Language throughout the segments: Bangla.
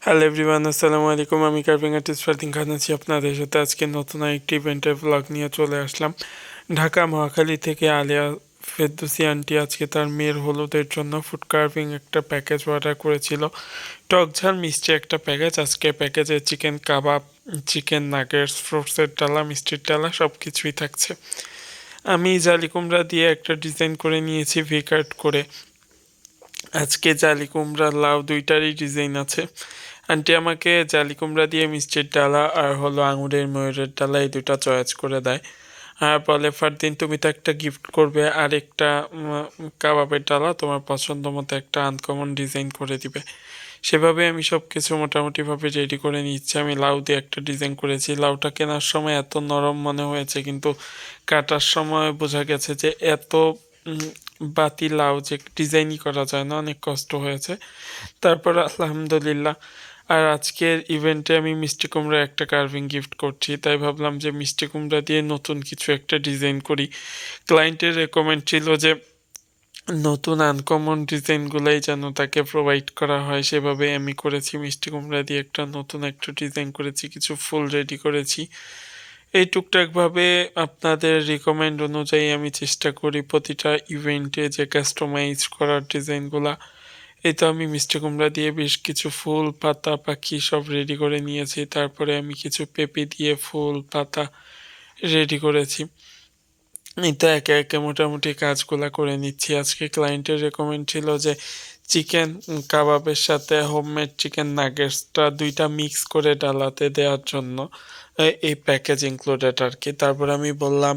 হ্যালো এভরিওয়ান, আসসালামু আলাইকুম। আমি কার্ভিং আর্টিস্ট ফারদিন খান আছি আপনাদের সাথে। আজকে নতুন আরেকটি ইভেন্টের ব্লগ নিয়ে চলে আসলাম। ঢাকা মহাখালী থেকে আলিয়া ফেরদৌসী আন্টি আজকে তার মেয়ের হলুদের জন্য ফুড কার্ভিং একটা প্যাকেজ অর্ডার করেছিল। টক ঝাল মিষ্টি একটা প্যাকেজ। আজকে প্যাকেজে চিকেন কাবাব, চিকেন নাগেটস, ফ্রুটসের ডালা, মিষ্টির ডালা সব কিছুই থাকছে। আমি জালি কুমড়া দিয়ে একটা ডিজাইন করে নিয়েছি ভি কাট করে। আজকে জালি কুমড়া লাউ দুইটারই ডিজাইন আছে। আন্টি আমাকে জালি কুমড়া দিয়ে মিষ্টির ডালা আর হলো আঙুরের ময়ূরের ডালা এই দুটা চয়েস করে দেয়, আর বলে ফারদিন তুমি তো একটা গিফট করবে আর একটা কাবাবের ডালা তোমার পছন্দ মতো একটা আনকমন ডিজাইন করে দিবে। সেভাবে আমি সব কিছু মোটামুটিভাবে রেডি করে নিচ্ছি। আমি লাউ দিয়ে একটা ডিজাইন করেছি। লাউটা কেনার সময় এত নরম মনে হয়েছে, কিন্তু কাটার সময় বোঝা গেছে যে এত বাতি লাউ যে ডিজাইনই করা যায় না, অনেক কষ্ট হয়েছে। তারপর আলহামদুলিল্লাহ। আর আজকের ইভেন্টে আমি মিষ্টি কুমড়া একটা কার্ভিং গিফট করছি, তাই ভাবলাম যে মিষ্টি কুমড়া দিয়ে নতুন কিছু একটা ডিজাইন করি। ক্লায়েন্টের রেকমেন্ড ছিল যে নতুন আনকমন ডিজাইনগুলাই যেন তাকে প্রোভাইড করা হয়, সেভাবে আমি করেছি। মিষ্টি কুমড়া দিয়ে একটা নতুন একটা ডিজাইন করেছি, কিছু ফুল রেডি করেছি। এই টুকটাকভাবে আপনাদের রিকমেন্ড অনুযায়ী আমি চেষ্টা করি প্রতিটা ইভেন্টে যে কাস্টমাইজ করার ডিজাইনগুলা। এই তো আমি মিষ্টি কুমড়া দিয়ে বেশ কিছু ফুল, পাতা, পাখি সব রেডি করে নিয়েছি। তারপরে আমি কিছু পেঁপে দিয়ে ফুল, পাতা রেডি করেছি। এই তো একে একে মোটামুটি কাজগুলা করে নিচ্ছি। আজকে ক্লায়েন্টের রেকমেন্ড ছিল যে চিকেন কাবাবের সাথে হোমমেড চিকেন নাগেটসটা দুইটা মিক্স করে ডালাতে দেওয়ার জন্য এই প্যাকেজ ইনক্লুডেড আর কি। তারপর আমি বললাম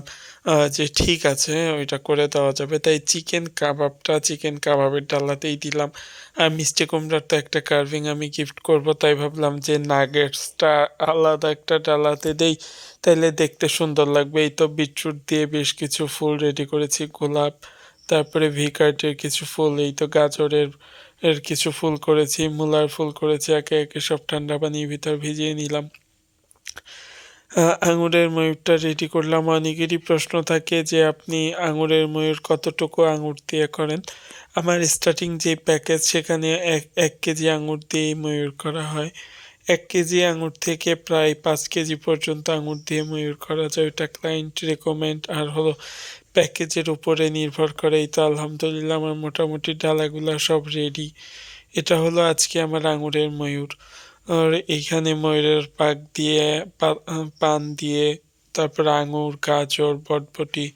যে ঠিক আছে, ওইটা করে দেওয়া যাবে। তাই চিকেন কাবাবটা চিকেন কাবাবের ডালাতেই দিলাম। আর মিষ্টি কুমড়ার তো একটা কার্ভিং আমি গিফট করব, তাই ভাবলাম যে নাগেটসটা আলাদা একটা ডালাতে দেই, তাইলে দেখতে সুন্দর লাগবে। এই তো বিটরুট দিয়ে বেশ কিছু ফুল রেডি করেছি, গোলাপ, তারপরে ভিকার্টের কিছু ফুল, এই তো গাজরের কিছু ফুল করেছি, মূলার ফুল করেছি। একে একে সব ঠান্ডা পানির ভিতর ভিজিয়ে নিলাম। আঙুরের ময়ূরটা রেডি করলাম। অনেকেরই প্রশ্ন থাকে যে আপনি আঙুরের ময়ূর কতটুকু আঙুর দিয়ে করেন। আমার স্টার্টিং যে প্যাকেজ সেখানে এক কেজি আঙুর দিয়েই ময়ূর করা হয়। 1 কেজি আঙুর থেকে প্রায় 5 কেজি পর্যন্ত আঙুর দিয়ে ময়ূর করা যায়। ওটা ক্লায়েন্ট রেকমেন্ড আর হলো প্যাকেজের উপরে নির্ভর করে। এই তো আলহামদুলিল্লাহ আমার মোটামুটি ডালাগুলা সব রেডি। এটা হলো আজকে আমার আঙুরের ময়ূর। আর এইখানে ময়ূরের পাক দিয়ে পান দিয়ে, তারপর আঙুর, গাজর, বটবটি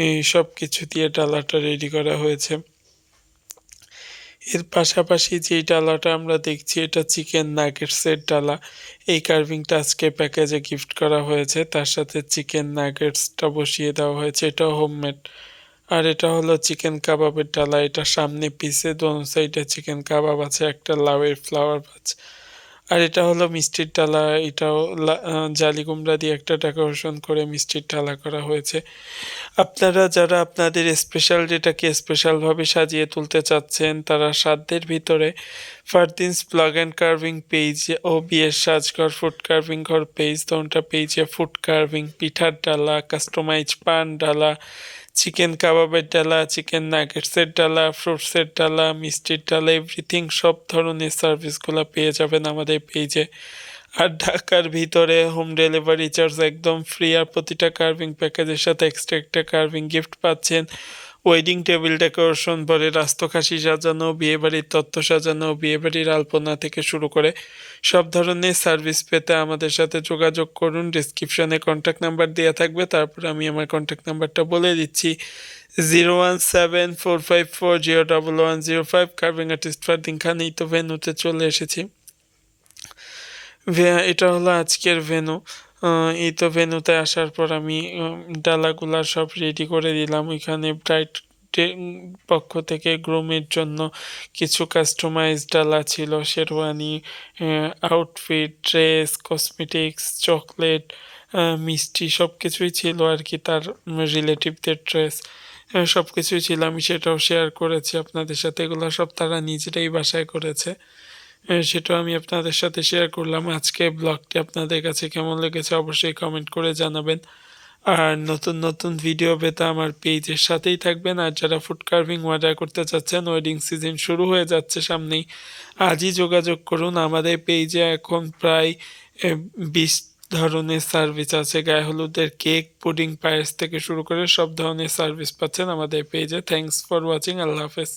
এই সব কিছু দিয়ে ডালাটা রেডি করা হয়েছে। এর পাশাপাশি যেই ডালাটা আমরা দেখছি এটা চিকেন নাগেটসের ডালা। এই কার্ভিংটা আজকে প্যাকেজে গিফট করা হয়েছে, তার সাথে চিকেন নাগেটসটা বসিয়ে দেওয়া হয়েছে, এটাও হোমমেড। আর এটা হলো চিকেন কাবাবের ডালা। এটা সামনে পিছে দোনো সাইডে চিকেন কাবাব আছে, একটা লাউয়ের ফ্লাওয়ার আছে। আর এটা হলো মিষ্টির ডালা। এটাও জালি কুমড়া দিয়ে একটা ডেকোরেশন করে মিষ্টির ডালা করা হয়েছে। আপনারা যারা আপনাদের স্পেশাল ডেটাকে স্পেশালভাবে সাজিয়ে তুলতে চাচ্ছেন, তারা সাধ্যের ভিতরে Fardins blog and carving page ও বিয়ের সাজঘর ফুড কার্ভিং ঘর পেজ, তোনটা পেজে ফুড কার্ভিং, পিঠার ডালা, কাস্টমাইজ পান ডালা, চিকেন কাবাবের ডালা, চিকেন নাগেটসের ডালা, ফ্রুটসের ডালা, মিষ্টির ডালা, এভরিথিং সব ধরনের সার্ভিসগুলো পেয়ে যাবেন আমাদের পেজে। আর ঢাকার ভিতরে হোম ডেলিভারি চার্জ একদম ফ্রি। আর প্রতিটা কার্ভিং প্যাকেজের সাথে এক্সট্রা একটা কার্ভিং গিফট পাচ্ছেন। ওয়েডিং টেবিল ডেকোরেশন, পরে রাস্তখাসি সাজানো, বিয়েবাড়ির তত্ত্ব সাজানো, বিয়েবাড়ির আলপনা থেকে শুরু করে সব ধরনের সার্ভিস পেতে আমাদের সাথে যোগাযোগ করুন। ডিসক্রিপশনে কন্ট্যাক্ট নাম্বার দেওয়া থাকবে। তারপর আমি আমার কন্ট্যাক্ট নাম্বারটা বলে দিচ্ছি, 01745401105। কার্ভিং আর্টিস্ট ফারদিন খান। এই তো ভেন্যুতে চলে এসেছি। এটা হলো আজকের ভেন্যু। এই তো ভেন্যুতে আসার পর আমি ডালাগুলা সব রেডি করে দিলাম। এখানে ব্রাইড পক্ষ থেকে গ্রুমের জন্য কিছু কাস্টমাইজ ডালা ছিল, sherwani, outfit, dress, cosmetics, chocolate, মিষ্টি সব কিছুই ছিল আর কি। তার রিলেটিভদের ড্রেস সব কিছুই ছিল। আমি সেটাও শেয়ার করেছি আপনাদের সাথে। এগুলো সব তারা নিজেরাই বাসায় করেছে, সেটাও আমি আপনাদের সাথে শেয়ার করলাম। আজকে ব্লগটি আপনাদের কাছে কেমন লেগেছে অবশ্যই কমেন্ট করে জানাবেন। আর নতুন নতুন ভিডিও পেতে আমার পেজের সাথেই থাকবেন। আর যারা ফুড কার্ভিং অর্ডার করতে চাচ্ছেন, ওয়েডিং সিজন শুরু হয়ে যাচ্ছে সামনেই, আজই যোগাযোগ করুন। আমাদের পেজে এখন প্রায় 20 ধরনের সার্ভিস আছে। গায়ে হলুদের কেক, পুডিং, পায়েস থেকে শুরু করে সব ধরনের সার্ভিস পাচ্ছেন আমাদের পেজে। Thanks for watching. আল্লাহ হাফেজ।